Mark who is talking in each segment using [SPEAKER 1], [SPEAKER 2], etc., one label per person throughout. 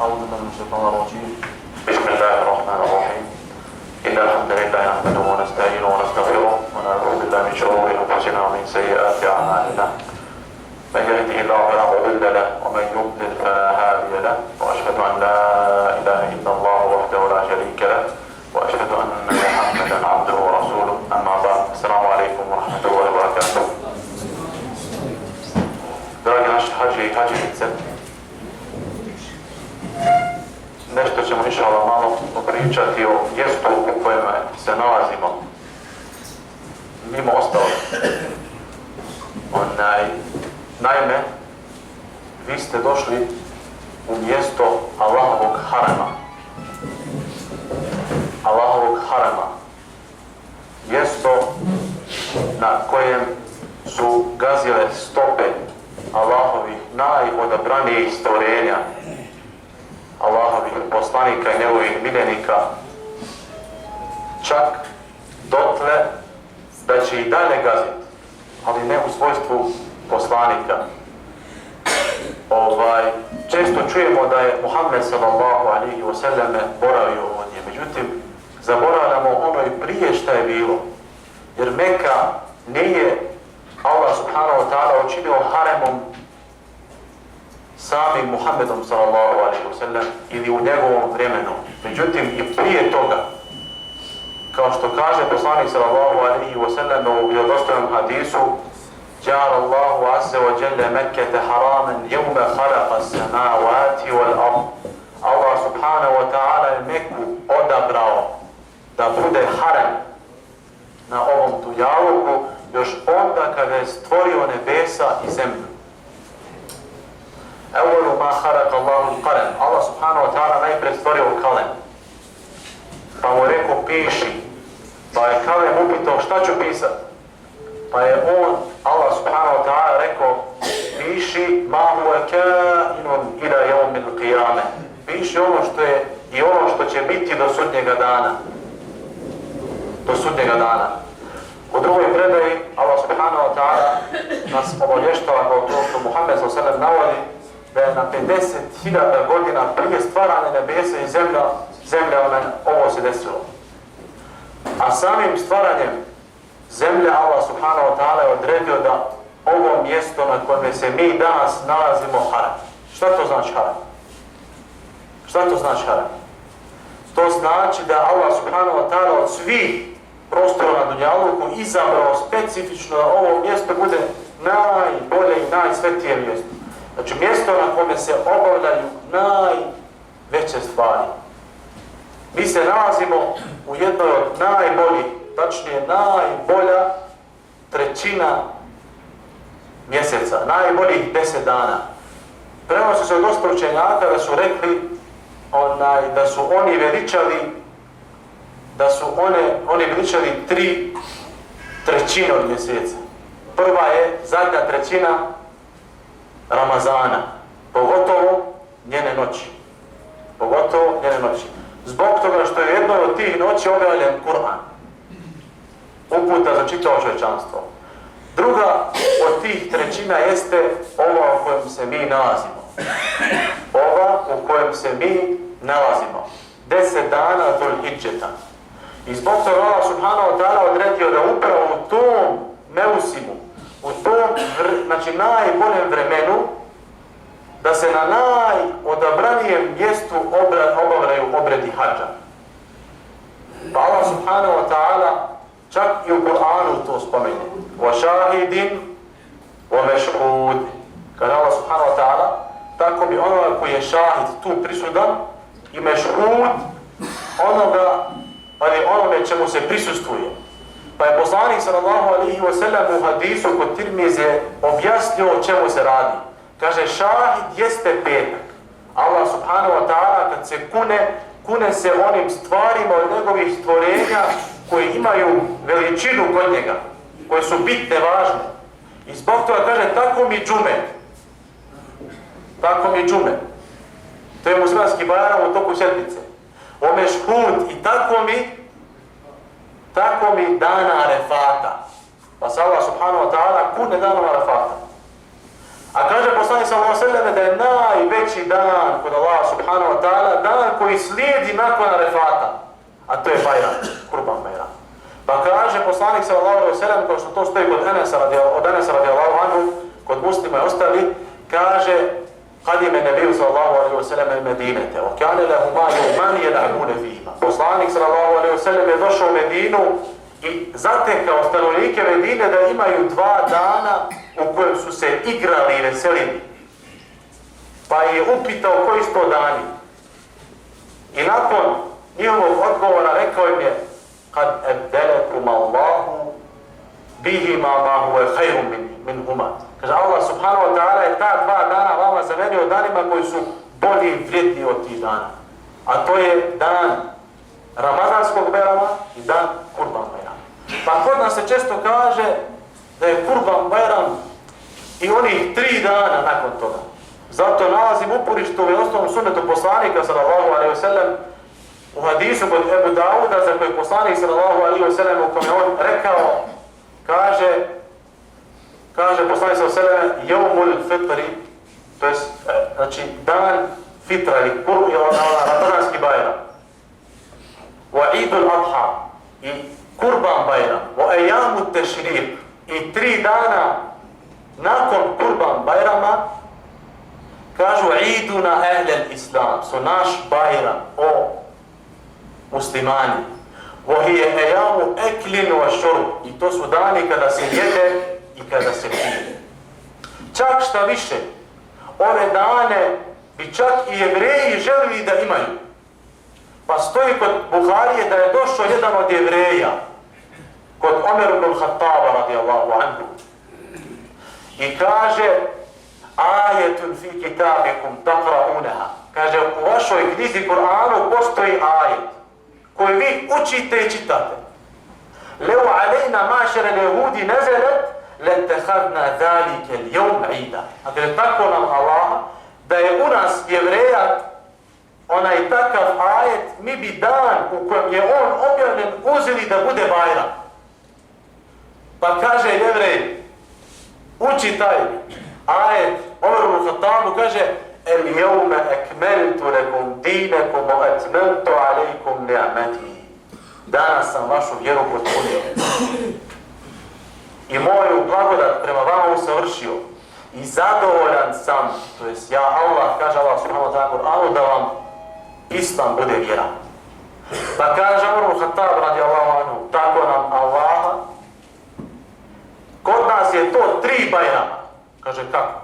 [SPEAKER 1] أعوذ بالله من الشيطان الرجيم.
[SPEAKER 2] بسم الله الرحمن الرحيم. إن الحمد لله نحمده ونستعينه ونستغفره ونعوذ بالله من شرور أنفسنا ومن سيئات أعمالنا. من يهده الله فلا مضل له ومن يضلل فلا هادي له وأشهد أن لا إله إلا الله وحده لا شريك له وأشهد أن محمدا عبده ورسوله. أما بعد. السلام عليكم ورحمة الله وبركاته. Dragi naši hađe i hađenice, nešto ćemo inšallah malo pričati o mjestu u kojem se nalazimo. Mimo ostalo. Naime, vi ste došli u mjesto Allahovog harama. Allahovog harama. Mjesto na kojem su gazile stope Allahovih najodabranijih stvorenja, Allahovih poslanika i njegovih miljenika, čak dotle da će i dalje gaziti, ali ne u svojstvu poslanika. Često čujemo da je Muhammed sallallahu alejhi ve selleme boravio ovdje, međutim zaboravljamo ono i prije šta je bilo, jer Meka nije Allah subhanahu wa ta'ala učinio haremom samim Muhammedom sallallahu alejhi ve sellem ili u njegovom vremenu. Međutim, i prije toga, kao što kaže poslanik sallallahu alejhi ve sellem u vjerodostojnom hadisu, Ja'ala Allahu azza wa jalla Mekkete haraman yawma khalaqa as-samawati wal ard. Allah subhanahu wa ta'ala je Meku odabrao da bude harem na ovom dunjaluku još onda kada je stvorio nebesa i zemlju. Evvelu ma khalaqa Allahu al-qalam. Allah subhanahu wa ta'ala najprije stvorio kalem. Pa mu rekao piši. Pa je kalem upitao šta ću pisat? Pa je Allah subhanahu wa ta'ala rekao piši ma huwa ka'inun ila yawmil qiyamah. Piši ono što je i ono što će biti do sudnjega dana. Do sudnjega dana. U drugoj predaji Allah subhanahu wa ta'ala nas obavještava kao to što Muhammed sallallahu alejhi ve sellem navodi da je na 50.000 godina prije stvaranja nebesa i zemlja ovo se desilo. A samim stvaranjem zemlje Allah subhanahu wa ta'ala je odredio da ovo mjesto na kojem se mi danas nalazimo harem. Šta to znači harem? Šta to znači harem? To znači da Allah subhanahu wa ta'ala od svih prostora na dunjaluku izabrao specifično da ovo mjesto bude najbolje i najsvetije mjesto. Znači mjesto na kome se obavljaju najveće stvari. Mi se nalazimo u jednoj od najboljih, tačnije najbolja trećina mjeseca, najboljih 10 dana. Prenosi se od dosta učenjaka da su rekli da su oni veličali oni veličali 3/3 od mjeseca. Prva je zadnja trećina Ramazana, pogotovo njene noći. Zbog toga što je jednoj od tih noći objavljen Kur'an. Uputa za čitavo čovječanstvo. Druga od tih trećina jeste ova u kojem se mi nalazimo. 10 dana Zulhidžeta. I zbog toga Allah subhanahu wa ta'ala odredio da upravo u tom meusimu, u tom najboljem vremenu, da se na najodabranijem mjestu obavljaju obredi hadža. Pa Allah subhanahu wa ta'ala čak i u Kur'anu to spomene. Wa šahidin wa mešhud. Kaže Allah subhanahu wa ta'ala, tako bi onoga koji je šahid tu prisudan i mešhud onome čemu se prisustvuje. Pa je poslanik sallallahu alejhi ve sellem u hadisu kod Tirmizije objasnio o čemu se radi. Kaže, šahid jeste petak. Allah subhanahu wa ta'ala kad se kune se onim stvarima od njegovih stvorenja koji imaju veličinu kod njega, koje su bitne, važne. I zbog toga kaže, tako mi džume. To je muslimanski bajram u toku sedmice. O mešhud i tako mi dana Arefata. Pa se Allah subhanahu wa ta'ala kune danom Arefata. A kaže poslanik sallallahu alejhi ve sellem da je najveći dan kod Allaha subhanahu wa ta'ala dan koji slijedi nakon Arefata, a to je Bajram, Kurban Bajram. Pa kaže poslanik sallallahu alejhi ve sellem, kao što to stoji kod Enesa radijallahu anhu, kod Muslima i ostali, kaže قدم النبي صلى الله عليه وسلم المدينة وكان لهما يومان يلعبون فيهما. Poslanik sallallahu alejhi ve sellem je došao u Medinu i zatekao stanovnike Medine da imaju 2 dana u kojem su se igrali i veselili. Pa je upitao koji su to dani. I nakon njihovog odgovora rekao im je kad ebdelekum Allahu bihima ma huve khairum minhuma. Kaže Allah subhanahu wa ta'ala je ta 2 dana vama zamenio danima koji su bolji i vrijedniji od tih dana. A to je dan Ramazanskog Bajrama i dan Kurban Bajrama. Pa kod nas se često kaže da je Kurban Bajram i onih 3 dana nakon toga. Zato nalazim uporište u osnovnom sunnetu poslanika sallallahu alejhi ve sellem u hadisu kod Ebu Dauda za koji poslanik sallallahu alejhi ve sellem u kome on rekao, kaže poslanik sallallahu alejhi ve sellem Jevmul Fitri, to jest znači dan Fitra ili Ramazanski Bajram, wa Idul Adha i Kurban Bajram, wa Ejamu Tešriq i 3 dana nakon Kurban Bajrama kažu iduna ehlel islam, su naš Bajram, o muslimani. Vohije ejamu eklin wa šurb, i to su dani kada se jede i kada se pije. Čak šta više, ove dane bi čak i Jevreji želili da imaju. Pa stoji kod Buharije da je došao jedan od Jevreja, kod Omer ibn Khattaba radijallahu anhu, i kaže ajetun fi kitabikum taqra'unaha. Kaže, u vašoj knjizi Kur'anu postoji ajet koji vi učite i čitate. Leu alejna mašere lehudi nezelet letehadna dhalike ljom ida. A kaže, tako nam Allah, da je u nas Jevreja onaj takav ajet, mi bi dan u kojem je on objavljen uzeli da bude Bajram. Pa kaže Jevrej, uči taj ajet, Omer ibn Khattabu kaže el jevme ekmeltu lekum dinekum o etmeltu alejkum ni'meti. Danas sam vašu vjeru potpunio i moju blagodat prema vama usavršio i zadovoljan sam, to jest ja Allah, kaže Allah subhanahu wa ta'ala Kur'anu, da vam Islam bude vjera. Pa kaže Omer ibn Khattab radijallahu anhu, tako nam Allaha, kod nas je to 3 Bajrama. Kaže, kako?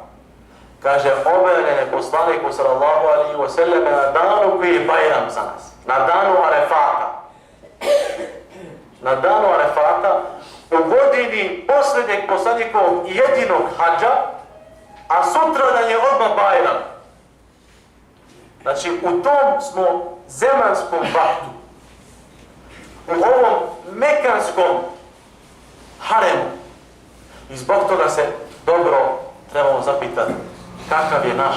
[SPEAKER 2] Kaže, objavljen je poslaniku sallallahu alejhi ve sellem na danu koji je Bajram za nas. Na danu Arefata. Na danu Arefata, u godini posljednjeg poslanikovog i jedinog hadža, a sutra dan je odmah Bajram. Znači, u tom smo zemanskom vaktu, u ovom mekanskom haremu. I zbog toga se dobro trebamo zapitati kakav je naš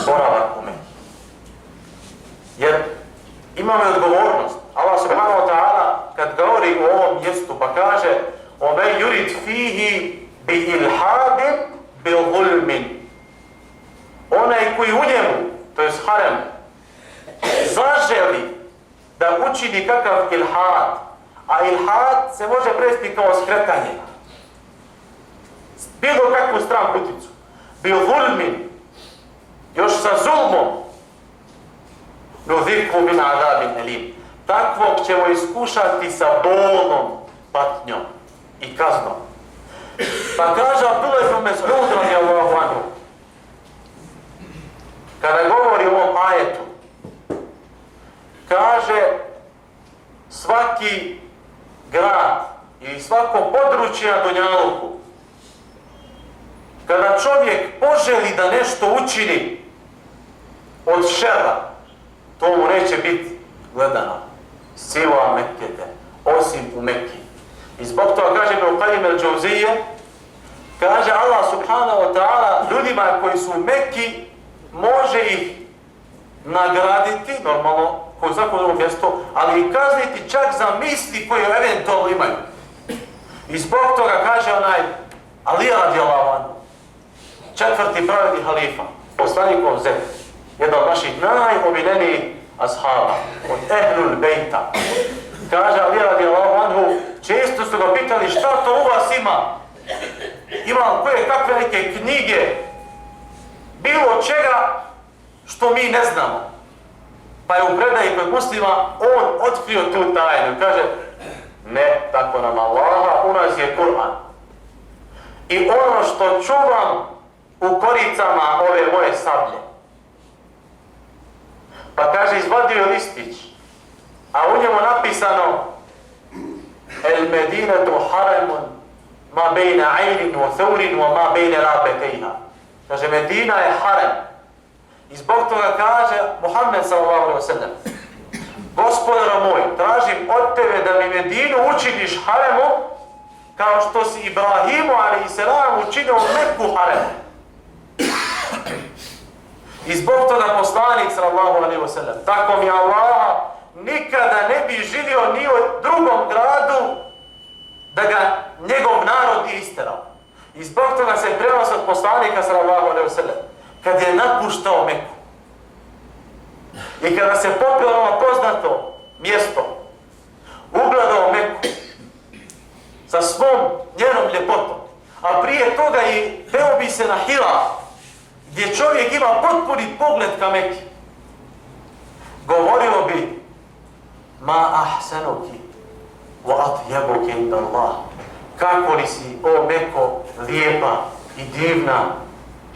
[SPEAKER 2] boravak u Meki. Jer imamo odgovornost. Allah subhanahu wa ta'ala kad govori u ovom mjestu pa kaže وَمَنْ يُرِدْ فِيهِ بِإِلْحَادٍ بِظُلْمٍ. Onaj koji u njemu, to je harem, zaželi da učini kakav ilhad, a ilhad se može prevesti kao skretanje. Bilo kakvu stran puticu, bio zulmin, još sa zulmom, nudhiku min adabin elim. Takvog ćemo iskušati sa bolnom patnjom i kaznom. Pa kaže Abdullah ibn Mes'ud radijallahu anhu, kada govori o ovom ajetu, kaže svaki grad i svako područje na dunjaluku, kada čovjek poželi da nešto učini od šera, to mu neće biti gledano. Siva Mekkete, osim u Mekki. I zbog toga kaže Ibn Qayyim al-Džawziyje, kaže Allah subhanahu wa ta'ala ljudima koji su u Mekki može ih nagraditi, normalno, koji svako drugo mjesto, ali i kazniti čak za misli koje eventualno imaju. I zbog toga kaže onaj Alija radijallahu anhu, četvrti pravedni halifa, poslanikov zemlje, jedan od naših najomiljenijih ashaba, od Ehlul Bejta. Kaže Ali radijallahu anhu, često su ga pitali šta to u vas ima? Ima koje kakve neke knjige, bilo čega što mi ne znamo. Pa je u predaji kod muslima on otkrio tu tajnu. Kaže, ne, tako nam Allaha, u nas je Kur'an. I ono što čuvam u koricama ove moje sablje. Pa kaže, izvadio je listić, a u njemu napisano El Medinatu haramun ma bejna ajrin wa thaurin wa ma bejna rabetejha. Kaže, Medina je harem. I zbog toga kaže Muhammed sallallahu alejhi ve sellem, Gospodaru moj, tražim od tebe da mi Medinu učiniš haremom kao što si Ibrahimu alejhi selam učinio Meku haremom. I zbog toga poslanik sallallahu alejhi ve sellem, tako mi Allaha, nikada ne bi živio ni u drugom gradu da ga njegov narod nije isterao. I zbog toga se prenosi od poslanika sallallahu alejhi ve sellem, kad je napuštao Meku i kada se popeo na poznato mjesto, ugledao Meku sa svom njenom ljepotom, a prije toga i peo bi se na Hira, gdje čovjek ima potpuni pogled ka Meki, govorio bi ma ahsanuki wa atyabuki inda Allah, kako li si, o Meko, lijepa i divna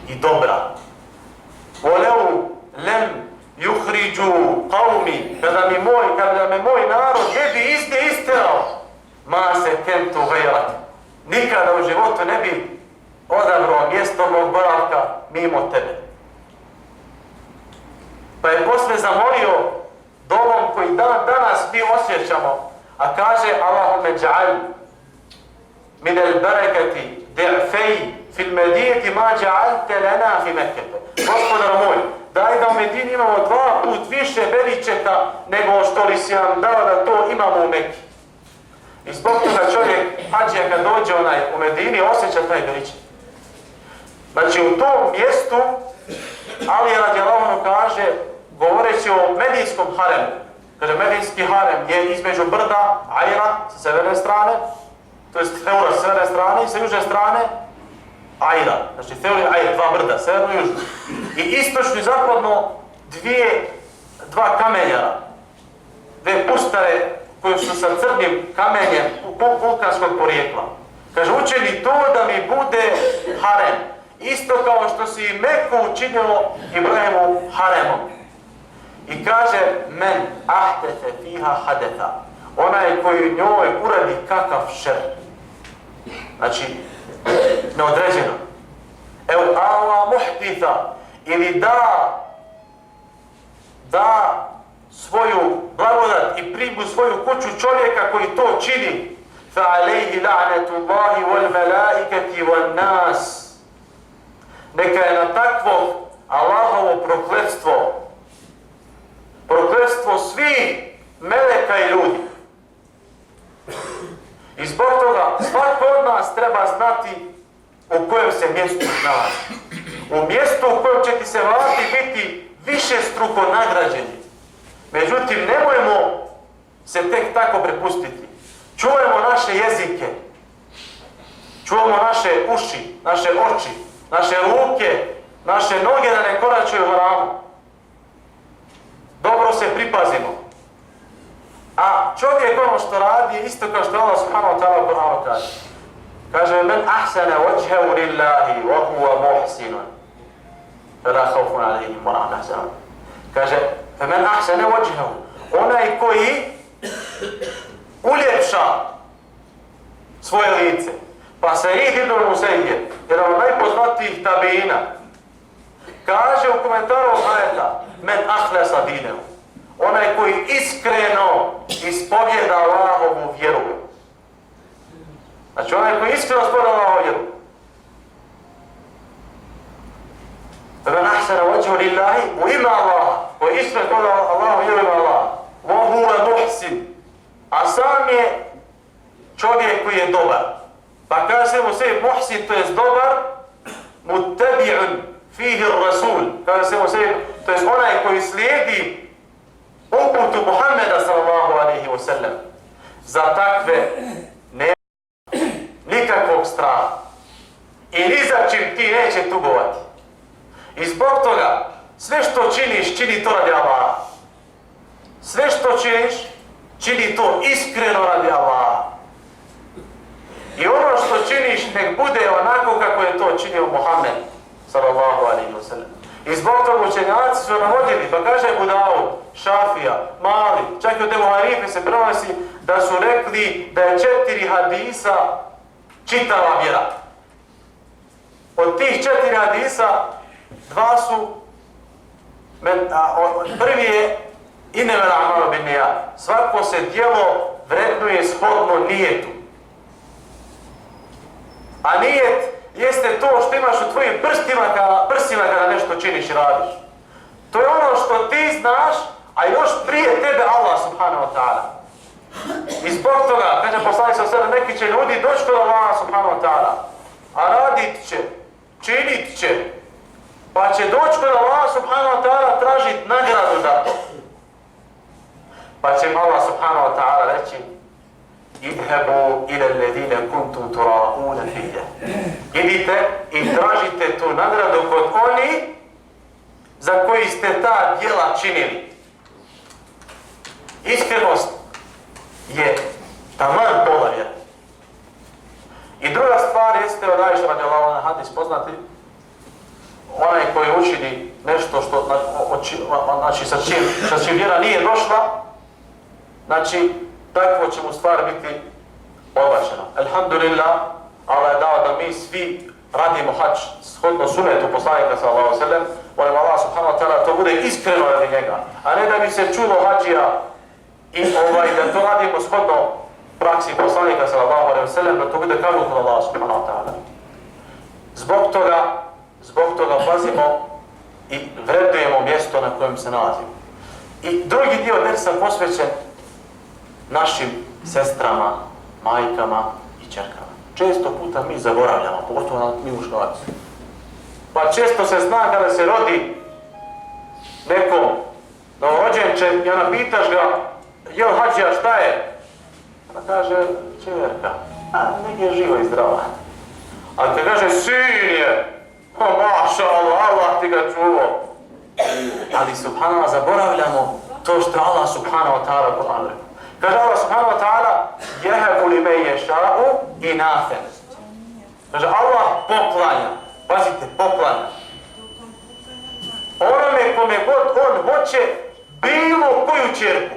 [SPEAKER 2] i dobra. Voleu lem juhriđu qavmi, kada me moj narod ne bi isterao, ma se kentu gajrat, nikada u životu ne bi odabrao mjesto mog boravka mimo tebe. Pa je posle zamolio dovom koji danas mi osjećamo, a kaže Allahumme ja'al min al-barakati di'fej fil medijeti ma ja'alte lana fi Mekkete. Gospodar moj, daj da u Medini imamo 2 put više beričeta nego što li si nam dao da to imamo u Mekki. I zbog toga čovjek, hađija kad dođe u Medini, osjeća taj beričet. Znači u tom mjestu, Ali radijallahu anhu kaže, govoreći o medijskom haremu, kaže medijski harem je između brda Ajra sa severne strane, to je Theura sa severne strane i sa južne strane Ajra. Znači Theura i Ajra, 2 brda, severno i južno. I istočno i zapadno 2 kamenjara, 2 pustare koje su sa crnim kamenjem vulkanskog porijekla. Kaže, učini to da mi bude harem. Isto kao što si i Meku učinilo Ibrahimu haremom. I kaže, men ahtefe fiha hadetha. Onaj koji njoj uradi kakav šer. Znači, neodređeno. Evo, Allah muhtitha. Ili da svoju blagodat i primi u svoju kuću čovjeka koji to čini. Fa alejhi la'natullahi wal malaikati wan nas. Neka je na takvo Allahovo prokletstvo svih meleka i ljudi. I zbog toga svako od nas treba znati u kojem se mjestu nalazi. U mjestu u kojem će ti se vlasti biti više struko nagrađeni. Međutim, nemojmo se tek tako prepustiti. Čuvajmo naše jezike, čuvamo naše uši, naše oči, naše ruke, naše noge da ne koračuju u haramu. Dobro se pripazimo. A čovjek ono što radi je isto kao što Allah subhanahu wa ta'ala Kur'anu kaže. Kaže, men ahsana wajhahu lillahi wa huwa muhsinun. Fala khawfun alayhim wa la hum yahzanun. Kaže, men ahsana wajhahu. Onaj koji uljepša svoje lice. Pa Sa'id ibn Musayyib, jedan od najpoznatijih tabiina, kaže u komentaru ajeta, men ahlasa dinehu. Onaj koji iskreno ispovjeda Allahovu vjeru. Znači onaj koji iskreno ispovjeda Allahovu vjeru. Men ahsana wajhu lillahi u ime Allaha. Koji iskreno ispovjeda Allahovu vjeru ima Allaha. Wa huwa muhsin. A sam je čovjek koji je dobar. Pa kaže se mu sve muhsin, to je dobar, muttabi'un fihi rasul, kada se mu sebi, to je onaj koji slijedi uputu Muhammeda sallallahu alaihi wa sallam. Za takve nema nikakvog straha i ni za čim ti neće tugovati. I zbog toga sve što činiš, čini to radi Allaha. Sve što činiš, čini to iskreno radi Allaha. I ono što činiš nek bude onako kako je to činio Muhammed sallallahu alaihi wa sallam. I zbog toga učenjaci su navodili, pa kaže Abu Davud, Šafija, Malik, čak i od Ebu Hanife se prenosi da su rekli da je 4 hadisa čitava vjera. Od tih 4 hadisa, 2 su, prvi je innemel a'malu binnijat. Svako se djelo vrednuje shodno nijetu. A nijet jeste to što imaš u tvojim prsima kada nešto činiš i radiš. To je ono što ti znaš, a još prije tebe Allah subhanahu wa ta'ala. I zbog toga, kaže poslanik sallallahu alejhi ve sellem, neki će ljudi doći kod Allah subhanahu wa ta'ala, a radit će, činit će, pa će doći kod Allah subhanahu wa ta'ala tražiti nagradu za to. Pa će im Allah subhanahu wa ta'ala reći: idhebu ila alladhina kuntum tura'una fiyya. Idite i tražite tu nagradu kod oni za koji ste ta djela činili. Iskrenost je taman pola vjera. I druga stvar jeste od Ajše radijallahu anha hadis poznati, onaj koji učini nešto što, znači sa čim vjera nije došla, znači takvo će mu stvar biti odbačena. Alhamdulillah, Allah je dao da mi svi radimo hač shodno sunetu poslanika sallallahu alejhi ve sellem, molim Allah subhanahu wa ta'ala to bude iskreno radi njega, a ne da bi se čulo hađija i da to radimo shodno praksi poslanika sallallahu alejhi ve sellem, da to bude kabul kod Allah subhanahu wa ta'ala. Zbog toga pazimo i vredujemo mjesto na kojem se nalazimo. I drugi dio dersa posvećen našim sestrama, majkama i ćerkama. Često puta mi zaboravljamo, pogotovo mi muškarci. Pa često se zna kada se rodi neko novorođenče i ona pitaš ga: jel hađija, šta je? Ona kaže: ćerka. A nek je živa i zdrava. A te kaže: sin je. Maša Allah, Allah ti ga čuo. Ali subhanallah zaboravljamo to što Allah subhanahu wa ta'ala Kur'an rekao. Kaže Allah subhanahu wa ta'ala: jehebu li me ješa'u inafen. Kaže Allah poklanja. Pazite, poklanja. Onome kome god on hoće bilo koju ćerku.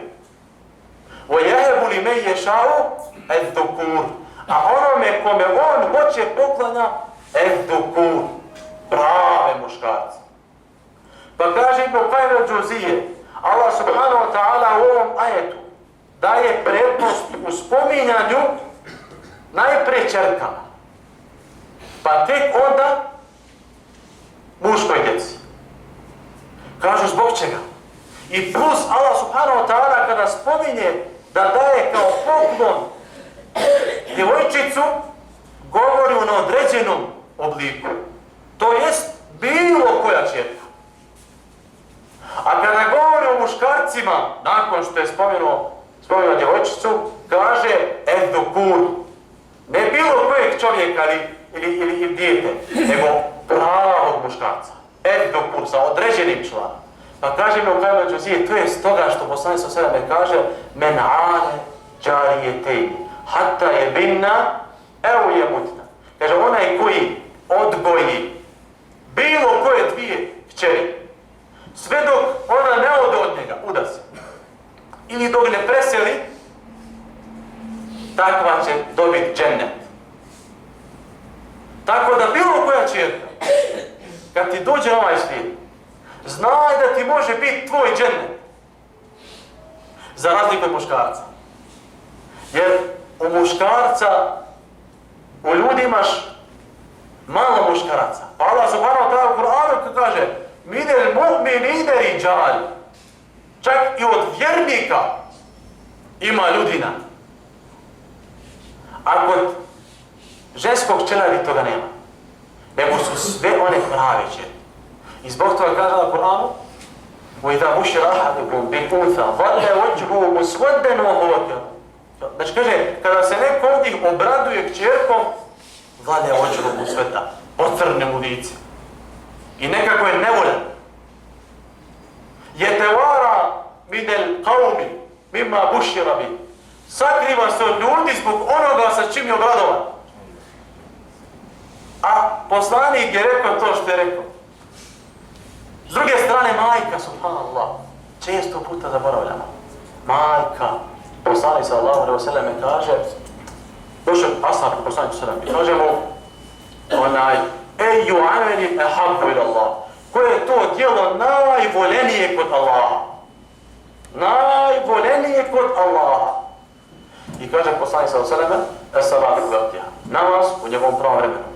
[SPEAKER 2] O jehebu li me ješa'u eddukur. A onome kome on hoće poklanja eddukur. Prave muškarci. Pa kaže Ibn Qayyim al-Džuzije, Allah subhanahu wa ta'ala u ovom ajetu daje prednost u spominjanju najprije ćerkama, pa tek onda muškoj djeci. Kažu zbog čega? I plus Allah subhanahu wa ta'ala kada spominje da daje kao poklon djevojčicu, govori u neodređenom obliku. To jest bilo koja ćerka. A kada govori o muškarcima, nakon što je spomenuo djevojčicu, kaže eddukur. Ne bilo kojeg čovjeka ili dijete, nego pravog muškarca. Eddukur, sa određenim članom. Pa kaže mi u Ibn Džuzije, to je stoga što poslanik sallallahu alejhi ve sellem kaže: men ane džarijetejni, hatta je binna, evo je mutna. Kaže, onaj koji odgoji bilo koje dvije kćeri, sve dok ona ne ode od njega, uda se, ili dok ne preseli, takva će dobiti džennet. Tako da bilo koja ćerka, kad ti dođe na ovaj svijet, znaj da ti može biti tvoj džennet, za razliku od muškarca. Jer u muškarca, u ljudi imaš malo muškaraca. Pa Allah subhanahu wa ta'ala u Kur'anu kaže: minel mu'minine riđali. Čak i od vjernika ima ljudina. A kod ženskog čeladi toga nema. nego su sve one prave čerke. I zbog toga kaže na Kur'anu وَإِذَا بُشِّرَ أَحَدُكُمْ بِالْأُنْثَى ظَلَّ وَجْهُهُ مُسْوَدًّا وَهُوَ كَظِيمٌ. Znači kaže, kada se neko od njih obraduje kćerkom, ظَلَّ وَجْهُهُ مُسْوَدًّا, ocrne mu lice. I nekako je nevoljan. يَتَوَارَى مِنَ الْقَوْمِ مِمَّا بُشِّرَ بِهِ. Sakriva se od ljudi zbog onoga sa čim je obradovan. A poslanik je rekao to što je rekao. S druge strane, majka, subhanallah, često puta zaboravljamo. Majka, poslanik sallallahu alejhi ve selleme kaže, došao ashab poslanik sallallahu alejhi ve selleme, kaže mu, eju amelin ehabbu ila Allah. Koje je to djelo najvoljenije kod Allaha? Najvoljenije kod Allaha. I kaže poslanik sallallahu alejhi ve selleme, es-salatu waqtiha, namaz u njegovom pravom vremenu.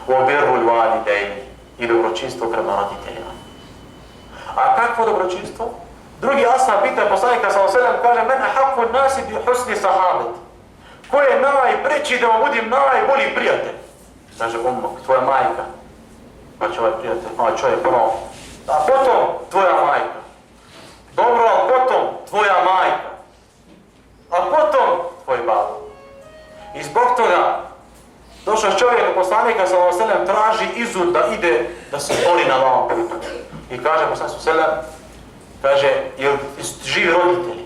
[SPEAKER 2] U birrul walidaini, i dobročinstvo prema roditeljima. A kakvo dobročinstvo? Drugi ashab pita poslanika sallallahu alejhi ve sellem, kaže, men ahaqqu an-nasi bi husni sahabati. Ko je najpreći da vam budem najbolji prijatelj? Kaže, tvoja majka. Pa će ovaj prijatelj, čovjek ponovo. A potom tvoja majka. Dobro, a potom tvoja majka. A potom tvoj babo. I zbog toga došao čovjek do poslanika sallallahu alejhi ve sellem, traži izud da ide da se bori na Allahovom putu. I kaže poslanik sallallahu alejhi ve sellem, kaže, jel živi roditelji?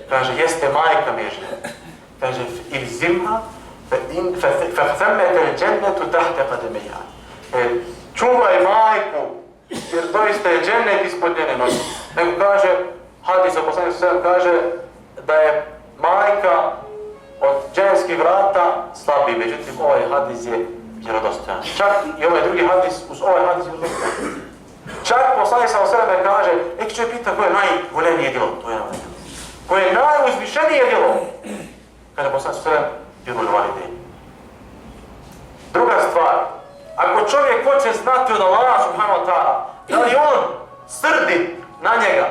[SPEAKER 2] Kaže, jeste majka mi je živa. Kaže, ilzimha fa'thammata al-jannatu tahta qadamiha. Čuvaj majku, jer doista je džennet ispod njene noge. Nego kaže, hadis o poslanik sallallahu alejhi ve sellem kaže da je majka od dženevskih vrata slabiji, međutim ovaj hadis je vjerodostojan. Čak i ovaj drugi hadis, uz ovaj hadis je vjerodostojan. Čak poslanik sallallahu alejhi ve sellem kaže, čovjek pita koje je najvoljenije djelo, to je najvoljenije. Koje je najuzvišenije djelo? Kaže poslanik sallallahu alejhi ve sellem, birrul walidain. Druga stvar, ako čovjek hoće znati od Allaha subhanahu wa ta'ala, da li on srdi na njega,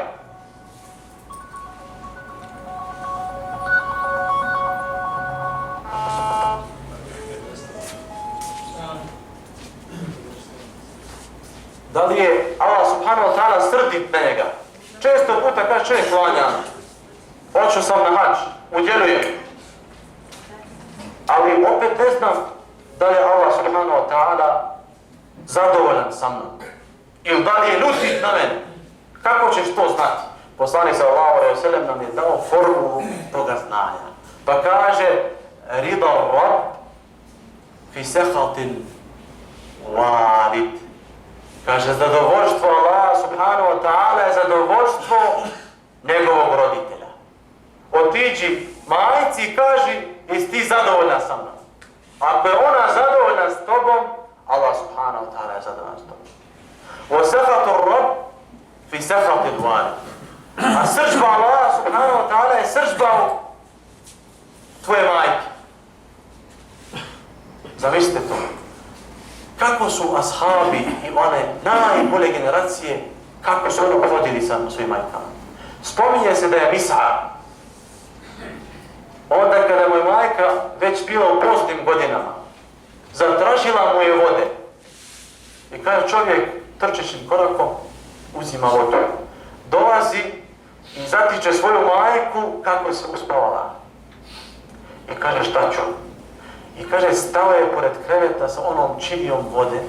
[SPEAKER 2] da li je Allah subhanahu wa ta'ala srdit na njega? Često puta kaže čovjek klanja, hoću sam na hadž, udjelujem. Ali opet ne znam da li je Allah subhanahu wa ta'ala zadovoljan sa mnom. Ili da li je ljutit na mene. Kako ćeš to znati? Poslanik sallallahu alejhi ve sellem nam je dao formulu toga znanja. Pa kaže, rida rab fi sekhatil walid. Kaže, zadovoljstvo Allah subhanahu wa ta'ala je zadovoljstvo njegovog roditelja. Otiđi majci i kaži, jesi ti zadovoljna sa mnom? Ako je ona zadovoljna s tobom, Allah subhanahu wa ta'ala je zadovoljan s tobom. O sehatu rob fi sehati dvani. A sržba Allah subhanahu wa ta'ala je sržba tvoje majke. Zamislite to. Kako su ashabi i one najbolje generacije, kako su ono povodili sa svojim majkama. Spominje se da je Mis'ar. Onda kada mu je majka već bila u poznim godinama, zatražila mu je vode. I kaže čovjek trčećim korakom uzima vodu. Dolazi i zatiče svoju majku kako se uspavala. I kaže šta ću? I kaže stao je pored kreveta sa onom čivijom vode.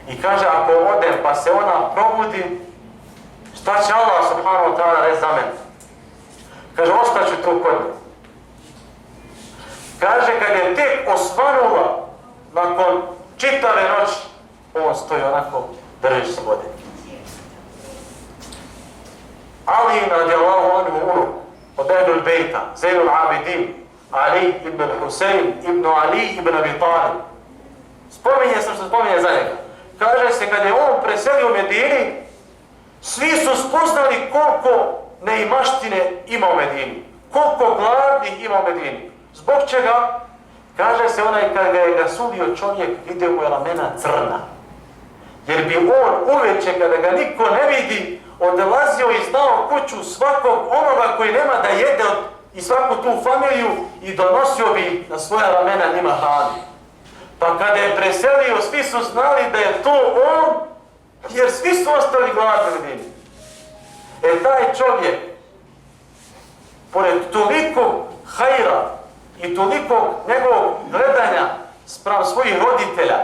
[SPEAKER 2] I kaže ako odem pa se ona probudi, šta će Allah subhanahu wa ta'ala reći za mene? Kaže, ostaću tu kod nje. Kaže, kad je tek osvanula nakon čitave noći, on stoji onako, drži se vode. Ali radijallahu anhu od Ehlul Bejta, Zainul Abidin, Ali ibn Husein ibn Ali ibn Abi Talib. Spominje se što spominje za njega. Kaže se, kad je on preselio u Medini, svi su spoznali koliko neimaštine ima u Medini. Koliko gladnih ima u Medini. Zbog čega? Kaže se onaj kad ga je gasulio čovjek, vidio mu je ramena crna. Jer bi on uveče kada ga niko ne vidi, odlazio i znao kuću svakog onoga koji nema da jede i svaku tu familiju i donosio bi na svoja ramena njima hranu. Pa kada je preselio, svi su znali da je to on, jer svi su ostali gladni u Medini. Taj čovjek, pored toliko hajra i toliko njegovog gledanja spram svojih roditelja,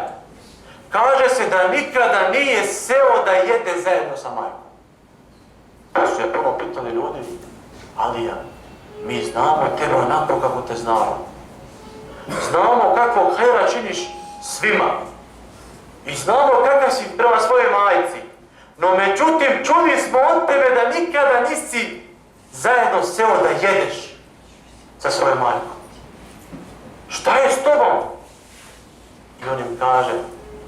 [SPEAKER 2] kaže se da nikada nije seo da jede zajedno sa majkom. Pa su je prvo pitali ljudi, Alija, mi znamo tebe onako kako te znamo. Znamo kakvog hajra činiš svima. I znamo kakav si prema svojoj majci. No međutim, čuli smo od tebe da nikada nisi zajedno seo da jedeš sa svojom majkom. Šta je s tobom? I on im kaže,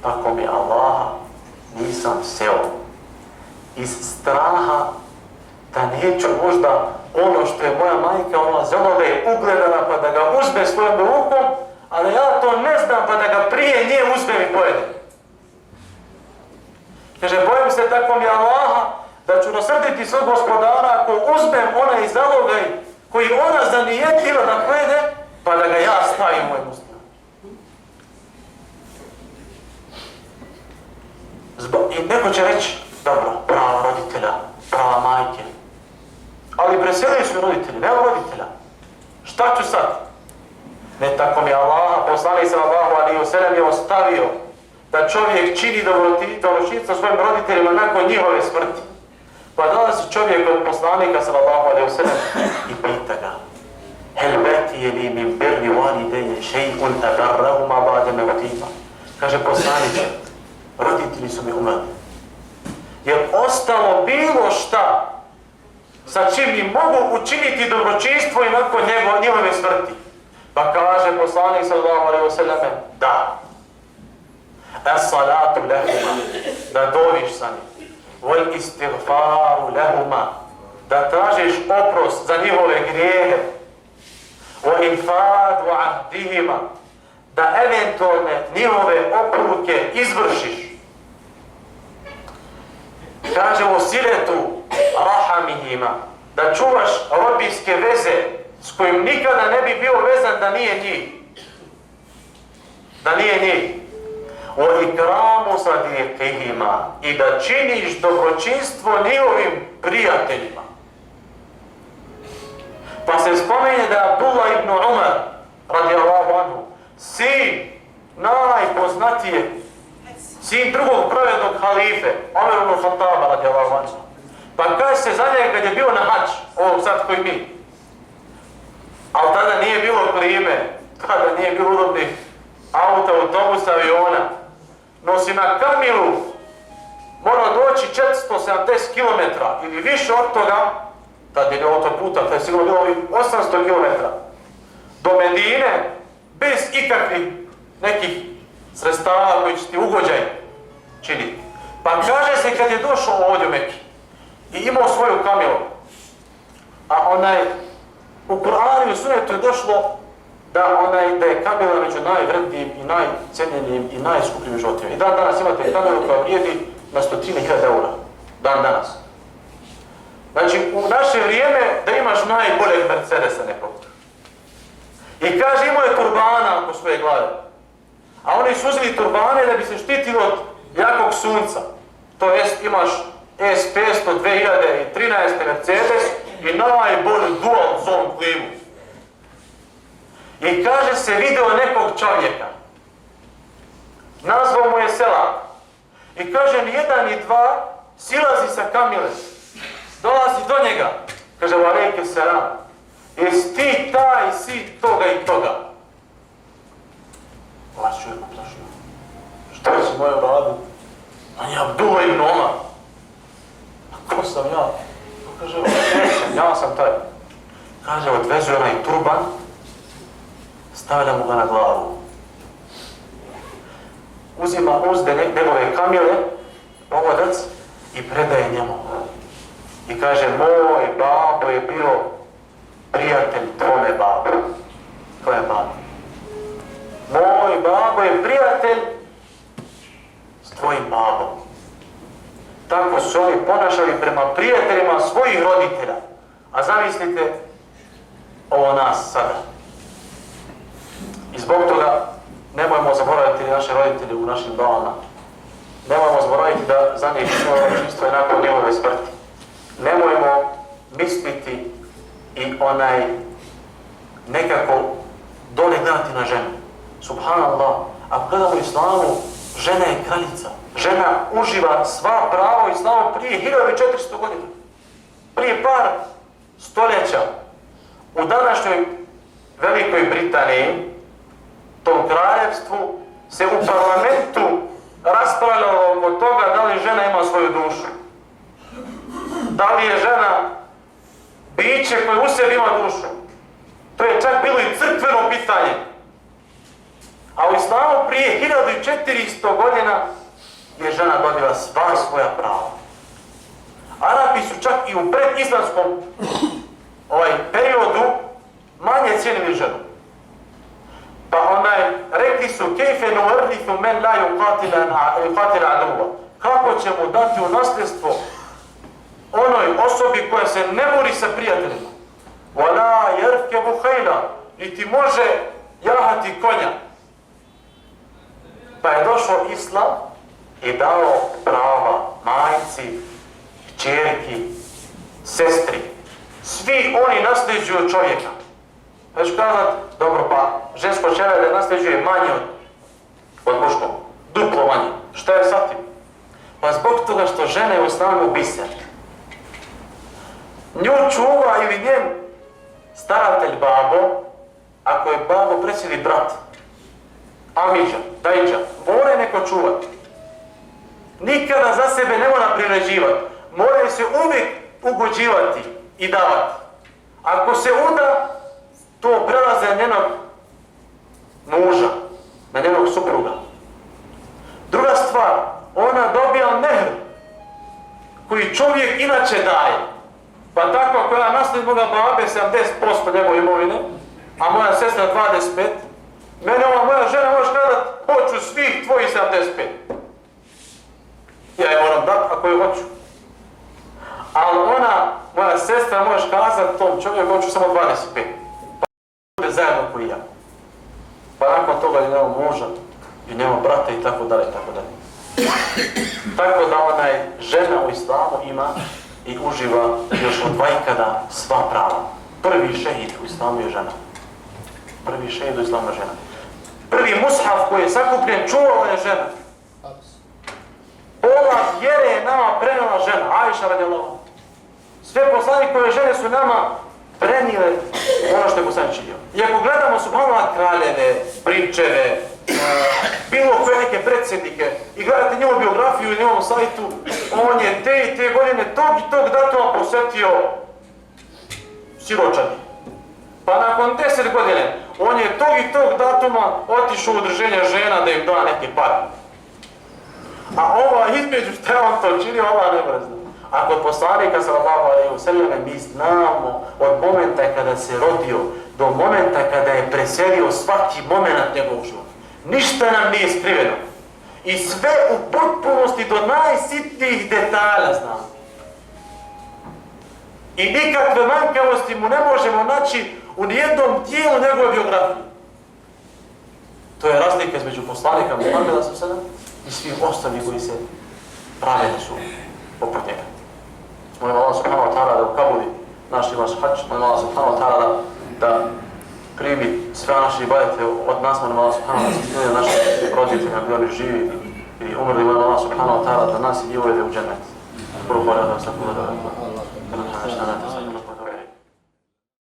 [SPEAKER 2] tako mi Allaha, nisam seo. Iz straha da neću možda ono što je moja majka, ona zelove ugledala pa da ga uzme svojom rukom, ali ja to ne znam pa da ga prije nje uzmem i pojedem. Kaže, bojim se tako mi Allaha da ću rasrditi svog gospodara ako uzmem onaj zalogaj koji ona zanijetila da pojede, pa da ga ja stavim u moj usta. I neko će reći, dobro, prava roditelja, prava majke. Ali preselili su roditelji, nema roditelja. Šta ću sad? Ne, tako mi Allah, poslanik sallallahu alejhi ve sellem je ostavio da čovjek čini dobročinstvo svojim roditeljima nakon njihove smrti. Pa dolazi čovjek od poslanika sallallahu alejhi ve sellem i pita ga: "Hel batiye li min birri walidayya shay'un abarrahuma ba'da mawtihima?" Kaže poslaniče, roditelji su mi umrli. Je ostalo bilo šta sa čim mi mogu učiniti dobročinstvo i nakon njihove smrti? Pa kaže poslanik sallallahu alejhi ve sellem: da. As-salatu lahuma, da doviš sa njim. Wal istighfaru lahuma, da tražiš oprost za njihove grijehe. Wa infadu ahdihima, da eventualne njihove oporuke izvršiš. Kaže o siletu rahamihima, da čuvaš rodbinske veze s kojim nikada ne bi bio vezan da nije njih. Da nije njih. O ikramu sadiqihima, i da činiš dobročinstvo njihovim prijateljima. Pa se spomenje da Abdullah ibn Umar, radijallahu anhu, sin najpoznatijeg, sin drugog pravednog halife, Omer ibn Khattaba, radijallahu anhu. Pa kaže se za njega kad je bio na hađ, ovog sad koji mi. Ali tada nije bilo klime, tada nije bilo udobnih auta, autobusa, aviona. No si na kamilu mora doći 470 km ili više od toga, tada je autoputa, tada je sigurno bilo 800 km, do Medine, bez ikakvih nekih sredstava koji će ti ugođaj činiti. Pa kaže se kad je došao ovdje u Meki i imao svoju kamilu, a u Kur'anu i u Sunnetu je došlo da je kamila među najvrednijim i najcenjenijim i najskupljim životinjama. I dan danas imate kamilu koja vrijedi na 100.000 eura. Dan danas. Znači, u naše vrijeme da imaš najboljeg Mercedesa nekog. I kaže, imao je turbana oko svoje glave. A oni su uzeli turbane da bi se štitili od jakog sunca. To jest, imaš S500 2013. Mercedes i najbolju dual zone klimu. I kaže se, video nekog čovjeka. Nazvao mu je Selak. I kaže, ni jedan ni dva silazi sa kamile. Dolazi do njega. Kaže, alejke selam. Jesi ti taj, si toga i toga? Ovaj čovjek uplašio. Šta si moje radu? A ja Abdullah ibn Umar. A ko sam ja? Kaže, ja sam taj. Kaže, odvezuje onaj turban, stavlja mu ga na glavu. Uzima uzde njegove kamile, povodac, i predaje njemu. I kaže, moj babo je bio prijatelj tvome babo. Tvoje babo. Moj babo je prijatelj s tvojim babom. Tako su oni ponašali prema prijateljima svojih roditelja. A zamislite ovo nas sada. I zbog toga nemojmo zaboraviti naše roditelje u našim domama. Nemojmo zaboraviti da za njih čisto je nakon njegove smrti. Nemojmo misliti i nekako dole gledati na ženu. Subhanallah, ako gledamo islamu, žena je kraljica. Žena uživa sva prava u islamu prije 1400 godina. Prije par stoljeća u današnjoj Velikoj Britaniji, tom kraljevstvu, se u parlamentu raspravljalo oko toga da li žena ima svoju dušu. Da li je žena biće koje u sebi ima dušu. To je čak bilo i crkveno pitanje. A u islamu prije 1400 godina je žena dobila sva svoja prava. Arapi su čak i u predislamskom periodu manje cijenili ženu. Pa rekli su kejfe nuvrthifu men la yuqatil aduwa. Kako ćemo dati u nasljedstvo onoj osobi koja se ne bori sa prijateljima? Wala yarkebu khayla, niti može jahati konja. Pa je došao islam i dao prava majci, kćerki, sestri. Svi oni nasljeđuju čovjeka. Pa ću kazat, dobro pa žensko čevelje nasljeđuje manje od muškog, duplo manje. Šta je sa tim? Pa zbog toga što žena je u islamu biser. Nju čuva ili njen staratelj babo, ako je babo predsjedi brat, amidža, dajđa, mora neko čuvati. Nikada za sebe ne mora priređivati. Moraju se uvijek ugođivati i davati. Ako se uda, to prelaze na njenog muža, na njenog supruga. Druga stvar, ona dobija mehr koji čovjek inače daje. Pa tako ako ja naslijedim moga babe 70% njegove imovine, a moja sestra 25%, mene ova moja žena može kazati, hoću svih tvojih 75%. Ja je moram dati ako je hoću. Ali moja sestra može kazati tom čovjeku, hoću samo 25%. Pa bude zajedno koji ja. Pa nakon toga i njemu muža, i njemu brata i tako dalje, i tako dalje. Tako da žena u islamu ima i uživa još od vajkada sva prava. Prvi šehid u islamu je žena. Prvi šehid u islamu je žena. Prvi mushaf koji je sakupljen čuvala je žena. Pola vjere je nama prenijela žena, Ajša radijallahu anha. Sve poslanikove žene su nama prenijele ono što je poslanik činio. I ako gledamo subhanallah kraljeve, prinčeve, bilo koje neke predsjednike i gledate njegovu biografiju na njegovom sajtu, on je te i te godine tog i tog datuma posjetio siročani. Pa nakon 10 godine on je tog i tog datuma otišao u udruženje žena da im da neke pare. A ova između šta je on to činio, ova ne mrzna. A kod poslanika sallallahu alejhi ve selleme mi znamo od momenta kada se rodio do momenta kada je preselio svaki moment njegovog života. Ništa nam nije skriveno. I sve u potpunosti do najsitnijih detalja znamo. I nikakve manjkavosti mu ne možemo naći u nijednom dijelu njegove biografije. To je razlika između poslanika Muhameda sallallahu alejhi ve sellem i svih ostalih koji se prave da su poput njega. Molim Allah subhanahu wa ta'ala da ukabuli naš hadž, molim Allah subhanahu wa ta'ala da primi sve naše ibadete od nas, molim Allah subhanahu wa ta'ala da se smiluje naših roditelja, gdje oni živi ili umrli, molim Allah subhanahu wa ta'ala da nas i uvede u džennet. Prvo hvala da se pogledali.